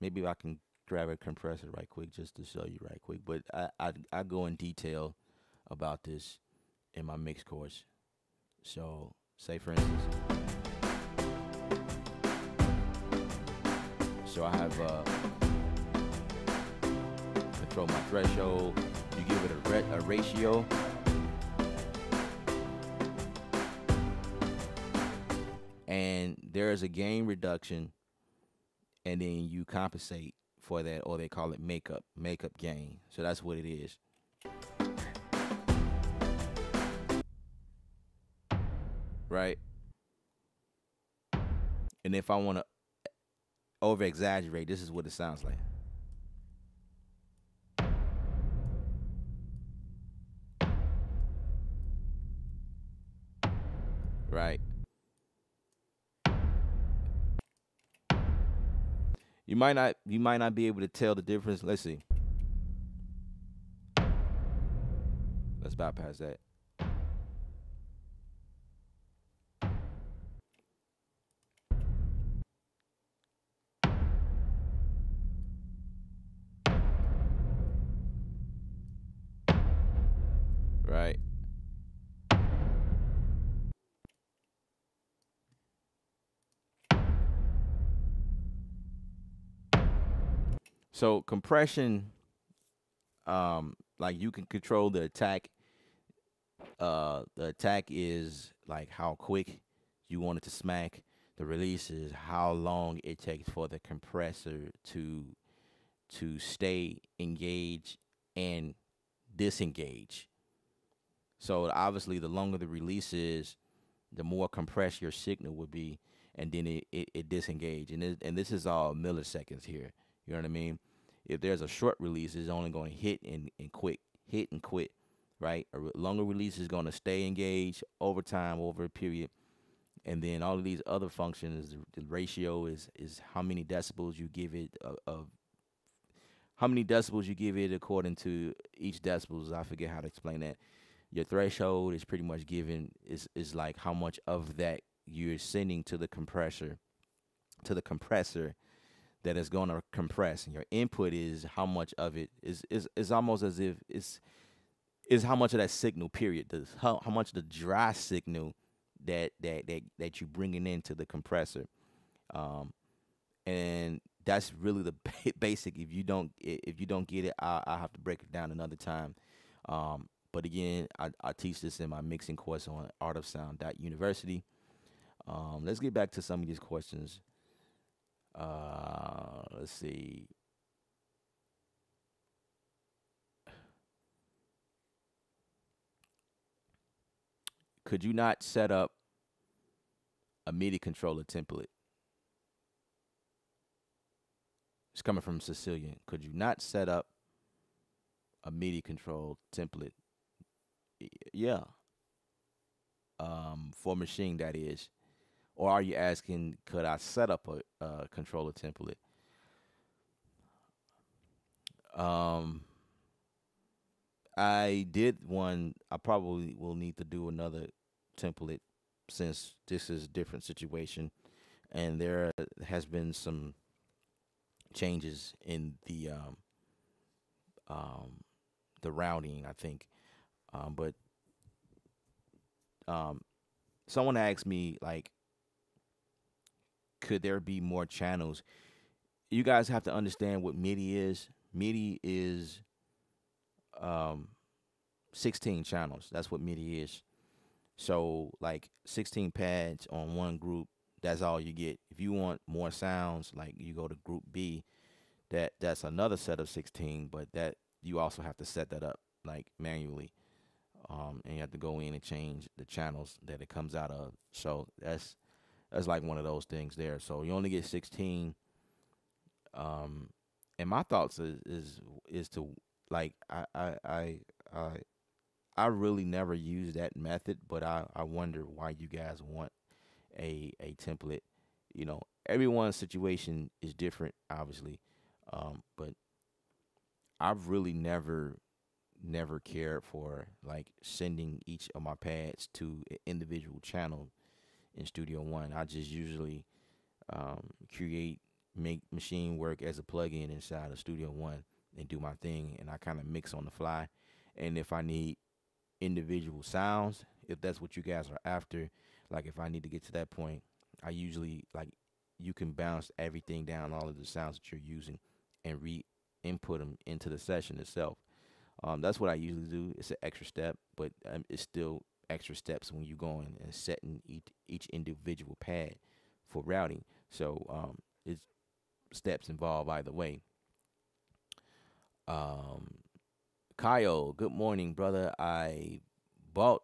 maybe I can grab a compressor right quick just to show you right quick. But I go in detail about this in my mix course. So say for instance, so I have control my threshold. You give it a ratio. And there's a gain reduction, and then you compensate for that, or they call it makeup gain. So that's what it is. right? And if I want to over exaggerate, this is what it sounds like, right? You might not be able to tell the difference. Let's see. Let's bypass that. Right. So compression, like you can control the attack. The attack is like how quick you want it to smack. The release is how long it takes for the compressor to stay engaged and disengage. So obviously, the longer the release is, the more compressed your signal would be, and then it disengage. And this is all milliseconds here. You know what I mean? If there's a short release, it's only going to and quick, hit and quit, right? Longer release is going to stay engaged over time, over a period. And then all of these other functions, the ratio is how many decibels you give it of how many decibels you give it according to each decibels. I forget how to explain that. Your threshold is pretty much given is like how much of that you're sending to the compressor that is going to compress, and your input is how much of it is almost as if is how much of that signal period does how much the dry signal that you bringing into the compressor. um and that's really the basic. If you don't get it, I'll have to break it down another time. But again, I teach this in my mixing course on artofsound.university. Let's get back to some of these questions. Let's see. Could you not set up a MIDI controller template? It's coming from Cecilia. Could you not set up a MIDI control template? Yeah. For machine, that is. Or are you asking, could I set up a controller template? Um, I did one. I probably will need to do another template since this is a different situation, and there has been some changes in um, the routing, I think. But um, someone asked me like, could there be more channels? You guys have to understand what MIDI is. MIDI is um, 16 channels. That's what MIDI is. So like 16 pads on one group, that's all you get. If you want more sounds, like you go to group B, that's another set of 16, but that you also have to set that up like manually. And you have to go in and change the channels that it comes out of. So that's like one of those things there. So you only get 16. Um, and my thoughts is to like I I really never use that method, but I wonder why you guys want a template. You know, everyone's situation is different, obviously, but I've really never cared for like sending each of my pads to an individual channel in Studio One. I just usually create make machine work as a plugin inside of Studio One and do my thing, and I kind of mix on the fly. And if I need individual sounds, if that's what you guys are after, like if I need to get to that point, I usually like you can bounce everything down, all of the sounds that you're using, and re-input them into the session itself. That's what I usually do. It's an extra step, but it's still extra steps when you go in and setting each individual pad for routing. So it's steps involved either way. Um, Kyle, good morning, brother. I bought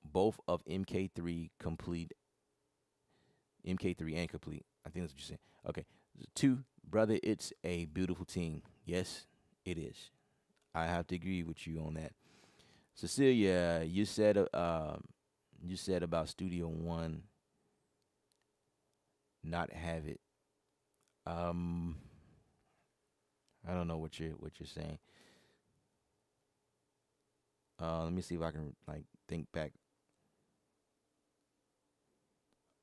both of MK3 complete, MK3 and complete. I think that's what you're saying. Okay. Two, brother, it's a beautiful team. Yes, it is. I have to agree with you on that. Cecilia, you said about Studio One not have it. Um, I don't know what you're saying. Let me see if I can like think back.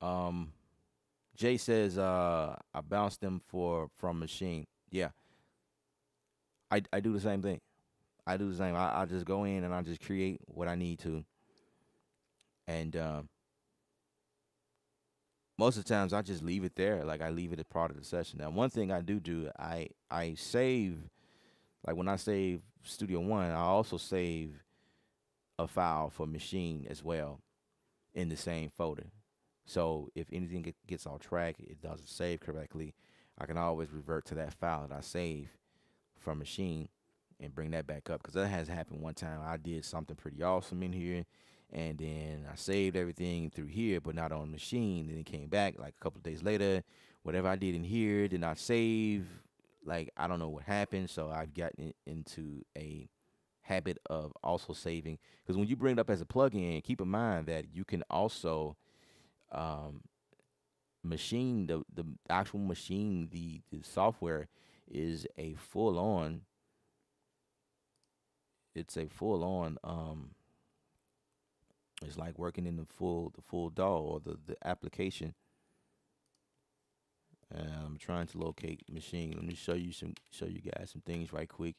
Um, Jay says I bounced them for from Machine. Yeah, I do the same thing. I do the same. I just go in and I just create what I need to, and most of the times I just leave it there. Like I leave it as part of the session. Now, one thing I do, I save, like when I save Studio One, I also save a file for Machine as well in the same folder. So if anything gets off track, it doesn't save correctly, I can always revert to that file that I save from Machine and bring that back up. Because that has happened one time. I did something pretty awesome in here, and then I saved everything through here, but not on Machine. Then it came back like a couple of days later. Whatever I did in here did not save. Like I don't know what happened. So I've gotten into a habit of also saving, because when you bring it up as a plugin, keep in mind that you can also um, machine the actual machine, the software is a full on, it's a full on it's like working in the full DAW or the application. I'm trying to locate Machine. Let me show you guys some things right quick.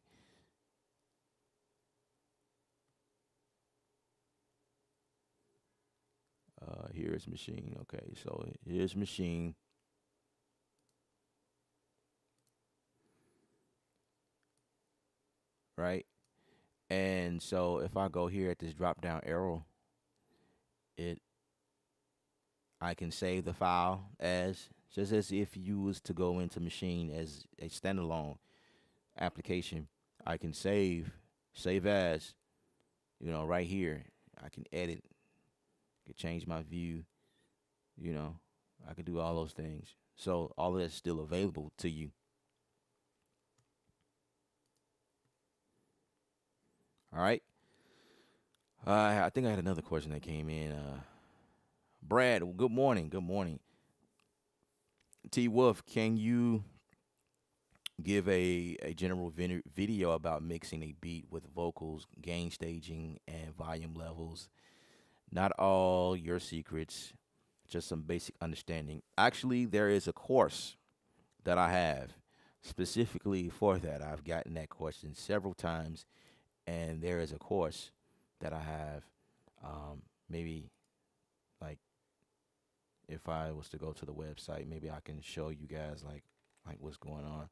Here's Machine. Okay, so here's Machine. Right? And so if I go here at this drop down arrow, it I can save the file as just as if you was to go into Machine as a standalone application. I can save as, right here. I can edit, can change my view, you know. I can do all those things. So all of that's still available to you. All right. I think I had another question that came in. Brad, good morning. Good morning. T Wolf, can you give a general video about mixing a beat with vocals, gain staging, and volume levels? Not all your secrets, just some basic understanding. Actually, there is a course that I have specifically for that. I've gotten that question several times, and there is a course that I have. Maybe like if I was to go to the website, maybe I can show you guys like what's going on.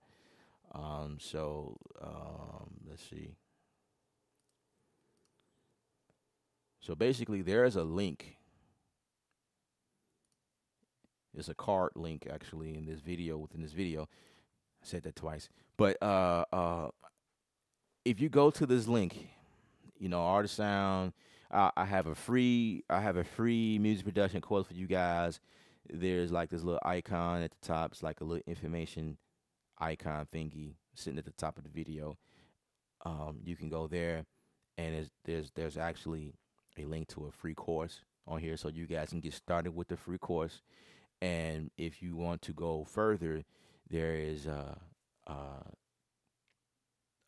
Let's see. So basically, there is a link. It's a card link actually in this video. Within this video, I said that twice. But if you go to this link, Artist Sound, I have a free music production course for you guys. There's like this little icon at the top. It's like a little information icon thingy sitting at the top of the video. You can go there, and there's actually a link to a free course on here, so you guys can get started with the free course. And if you want to go further, there is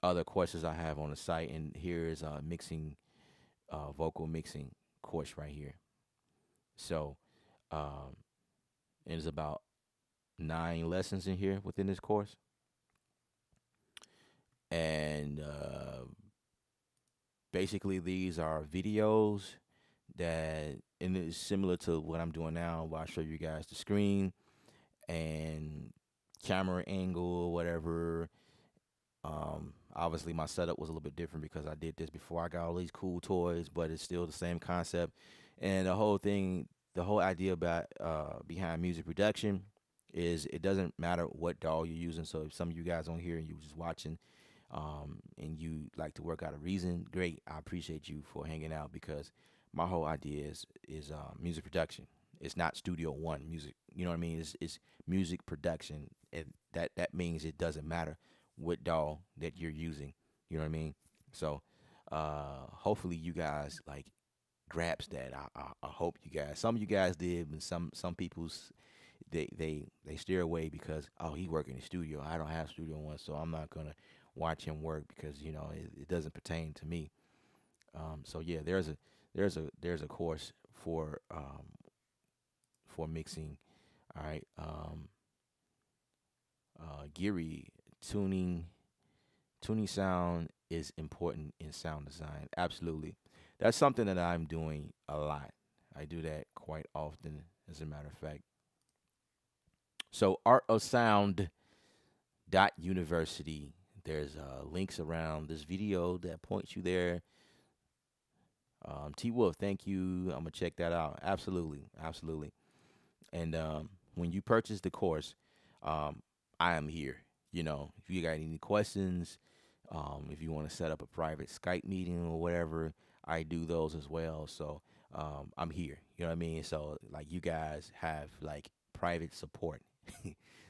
other courses I have on the site, and here is a mixing, vocal mixing course right here. So, um, there's about 9 lessons in here within this course, and basically these are videos that, and it's similar to what I'm doing now, where I show you guys the screen and camera angle or whatever. Obviously my setup was a little bit different because I did this before I got all these cool toys, but it's still the same concept. And the whole thing, the whole idea about behind music production is it doesn't matter what DAW you're using. So if some of you guys on here and you just watching, and you like to work out a reason, great. I appreciate you for hanging out, because my whole idea is music production. It's not Studio One music. You know what I mean? It's music production, and that means it doesn't matter what DAW that you're using. You know what I mean? So hopefully you guys like grasp that. I hope you guys. Some of you guys did, and some people's they steer away because, oh, he work in the studio. I don't have Studio One, so I'm not gonna watch him work because it doesn't pertain to me. So yeah, there's a course for mixing. All right, Geary tuning sound is important in sound design. Absolutely, that's something that I'm doing a lot. I do that quite often, as a matter of fact. So Art of Sound dot university. There's links around this video that points you there. T Wolf, thank you. I'm gonna check that out. Absolutely, absolutely. And when you purchase the course, I am here. If you got any questions, if you want to set up a private Skype meeting or whatever, I do those as well. So I'm here. You know what I mean? So like you guys have like private support.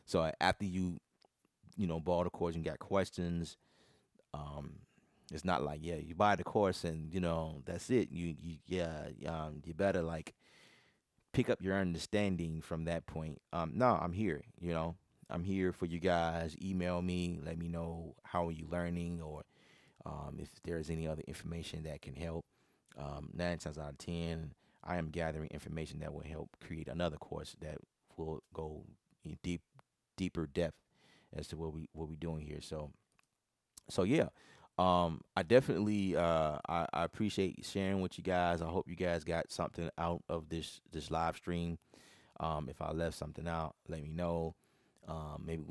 So after you bought the course and got questions, it's not like, yeah, you buy the course and that's it. You better like pick up your understanding from that point. No, I'm here. I'm here for you guys. Email me, let me know how are you learning, or if there's any other information that can help. 9 times out of 10, I am gathering information that will help create another course that will go in deeper depth as to what we're doing here. So yeah, I definitely I appreciate sharing with you guys. I hope you guys got something out of this live stream. If I left something out, let me know. Maybe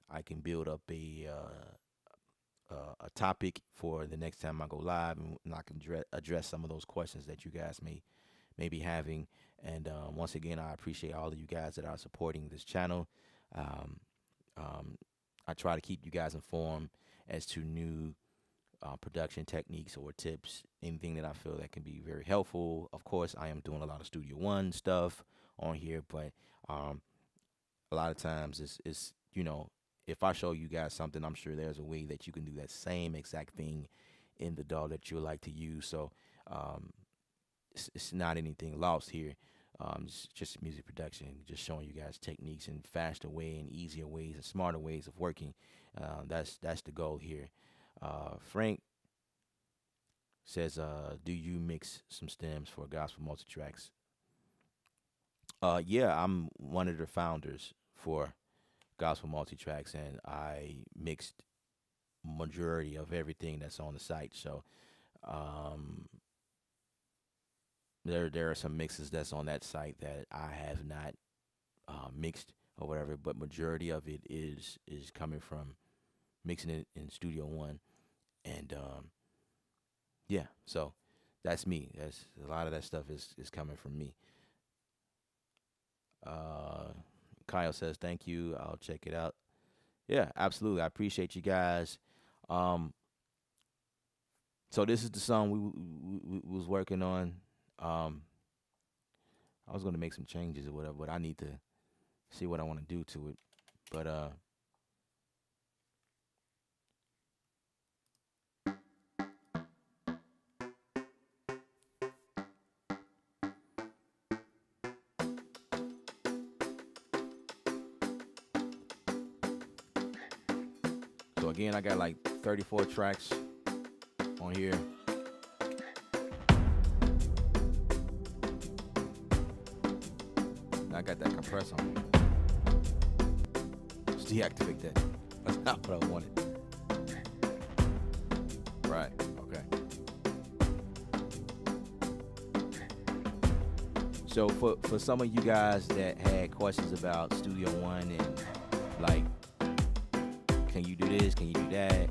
I can build up a topic for the next time I go live, and I can address some of those questions that you guys may be having. And once again, I appreciate all of you guys that are supporting this channel. I try to keep you guys informed as to new production techniques or tips, anything that I feel that can be very helpful. Of course, I am doing a lot of Studio One stuff on here, but a lot of times it's if I show you guys something, I'm sure there's a way that you can do that same exact thing in the DAW that you like to use. So it's not anything lost here. It's just music production, just showing you guys techniques and faster way and easier ways and smarter ways of working. That's the goal here. Frank says, do you mix some stems for gospel multitracks? Yeah, I'm one of the founders for gospel multitracks, and I mixed majority of everything that's on the site. So there are some mixes that's on that site that I have not mixed or whatever, but majority of it is coming from mixing it in Studio One. And yeah, so that's me. That's a lot of that stuff is coming from me. Kyle says thank you. I'll check it out. Yeah, absolutely. I appreciate you guys. So this is the song we was working on. I was gonna make some changes or whatever, but I need to see what I want to do to it. But so again, I got like 34 tracks on here. I got that compressor on here. Let's deactivate that. That's not what I wanted. Right, okay. So for some of you guys that had questions about Studio One and like, can you do this, can you do that?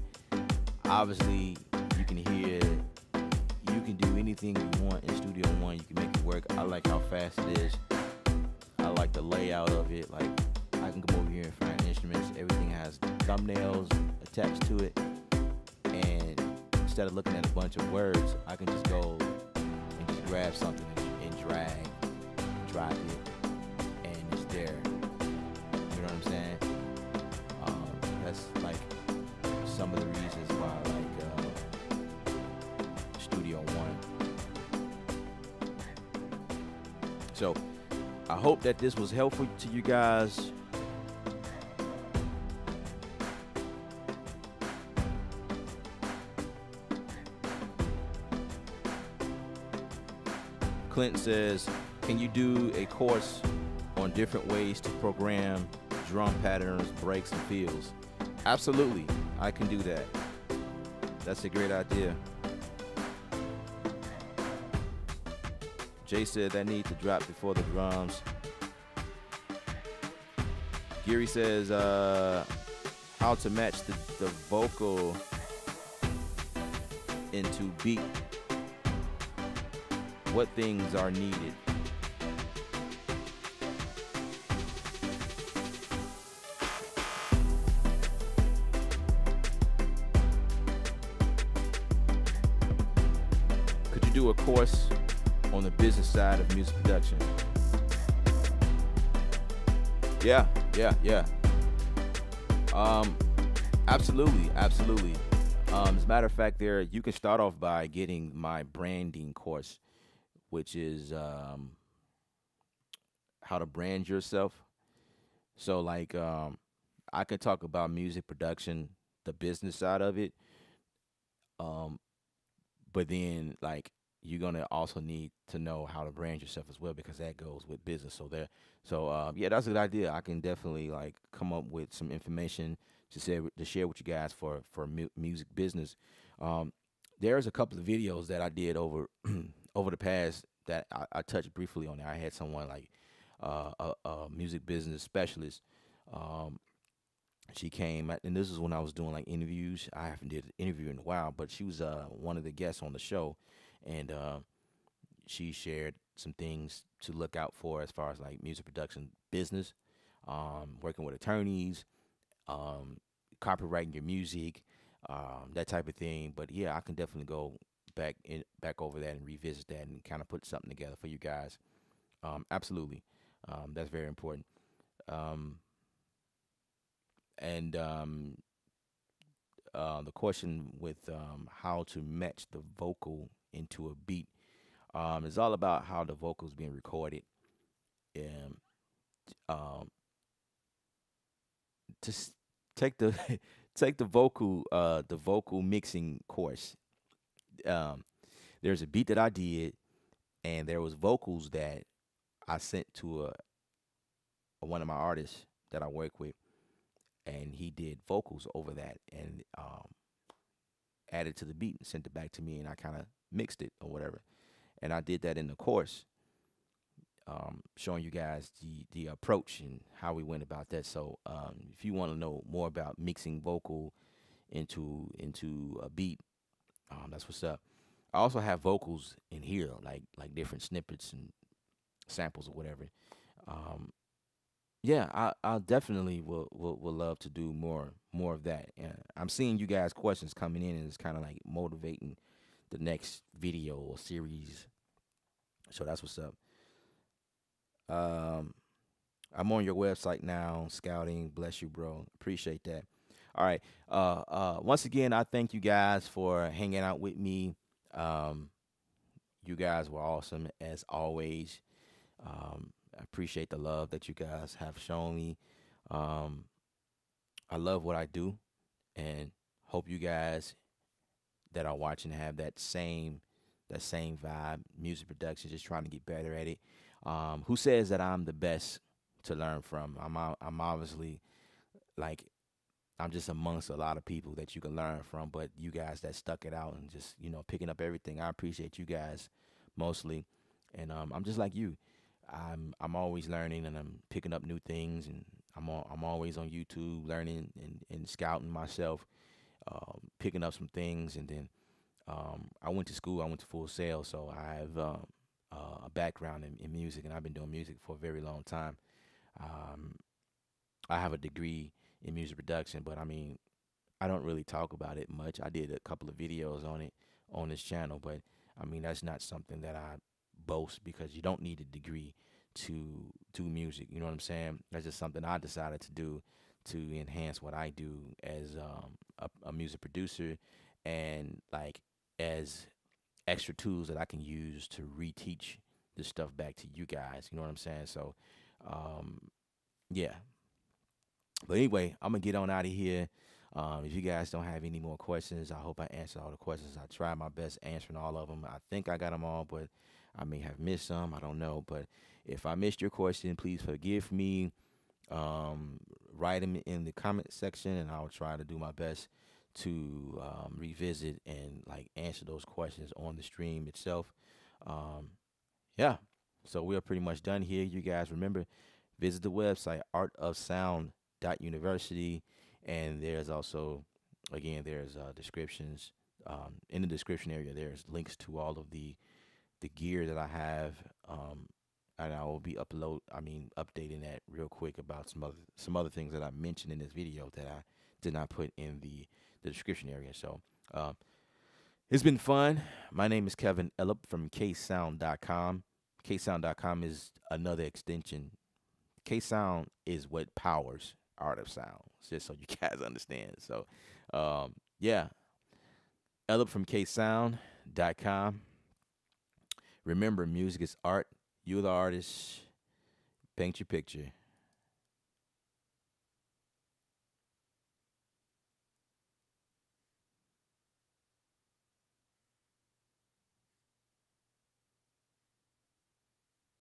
Obviously, you can hear, you can do anything you want in Studio One. You can make it work. I like how fast it is. I like the layout of it. Like, I can come over here and find instruments. Everything has thumbnails attached to it. And instead of looking at a bunch of words, I can just go and just grab something and drag it, and it's there. You know what I'm saying? That's like some of the reasons why I like Studio One. So I hope that this was helpful to you guys. Clinton says, can you do a course on different ways to program drum patterns, breaks, and fills? Absolutely, I can do that. That's a great idea. Jay said that need to drop before the drums. Gary says how to match the vocal into beat. What things are needed? Could you do a course on the business side of music production? Yeah. Absolutely. As a matter of fact, you can start off by getting my branding course, which is how to brand yourself. So like I can talk about music production, the business side of it, um, but then like you're gonna also need to know how to brand yourself as well because that goes with business. So that's a good idea. I can definitely like come up with some information to share with you guys for music business. Um, there's a couple of videos that I did over over the past that I touched briefly on. There. I had someone like a music business specialist. Um, she came, and this is when I was doing like interviews. I haven't did an interview in a while, but she was one of the guests on the show, and she shared some things to look out for as far as like music production business, working with attorneys, um, copywriting your music, that type of thing. But yeah, I can definitely go back over that and revisit that and kind of put something together for you guys. Absolutely, that's very important. Um, and The question with how to match the vocal into a beat is all about how the vocal is being recorded. And um, just take the take the vocal mixing course. Um, there's a beat that I did, and there was vocals that I sent to one of my artists that I work with, and he did vocals over that and added to the beat and sent it back to me, and I kind of mixed it or whatever. And I did that in the course, showing you guys the approach and how we went about that. So if you want to know more about mixing vocal into a beat, that's what's up. I also have vocals in here, like different snippets and samples or whatever. Um, yeah, I definitely will love to do more of that. I'm seeing you guys questions coming in, and it's kind of like motivating the next video or series. So that's what's up. Um, I'm on your website now, scouting. Bless you, bro. Appreciate that. All right. Once again, I thank you guys for hanging out with me. Um, you guys were awesome as always. I appreciate the love that you guys have shown me. Um, I love what I do, and hope you guys that are watching have that same vibe. Music production, just trying to get better at it. Who says that I'm the best to learn from? I'm obviously like I'm just amongst a lot of people that you can learn from, but you guys that stuck it out and just picking up everything, I appreciate you guys mostly, and I'm just like you. I'm always learning and I'm picking up new things, and I'm always on YouTube learning and scouting myself, picking up some things, and then I went to school. I went to Full Sail, so I have a background in music, and I've been doing music for a very long time. Um, I have a degree in music production, but I mean, I don't really talk about it much. I did a couple of videos on it on this channel, but I mean, that's not something that boast because you don't need a degree to do music. You know what I'm saying? That's just something I decided to do to enhance what I do as a music producer, and like as extra tools that I can use to reteach this stuff back to you guys. You know what I'm saying? So, um, yeah. But anyway, I'm gonna get on out of here. If you guys don't have any more questions, I hope I answered all the questions. I tried my best answering all of them. I think I got them all, but I may have missed some. I don't know. But if I missed your question, please forgive me. Um, Write them in the comment section, and I'll try to do my best to revisit and like answer those questions on the stream itself. Um, yeah. So we are pretty much done here. You guys remember, visit the website artofsound.university, and there's also, again, there's descriptions. In the description area, there's links to all of the gear that I have. And I will be updating that real quick about some other things that I mentioned in this video that I did not put in the description area. So it's been fun. My name is Kevin Ellip from ksound.com. Ksound.com is another extension. Ksound is what powers Art of Sound, just so you guys understand. So, yeah, Ellip from ksound.com. Remember, music is art. You're the artist. Paint your picture.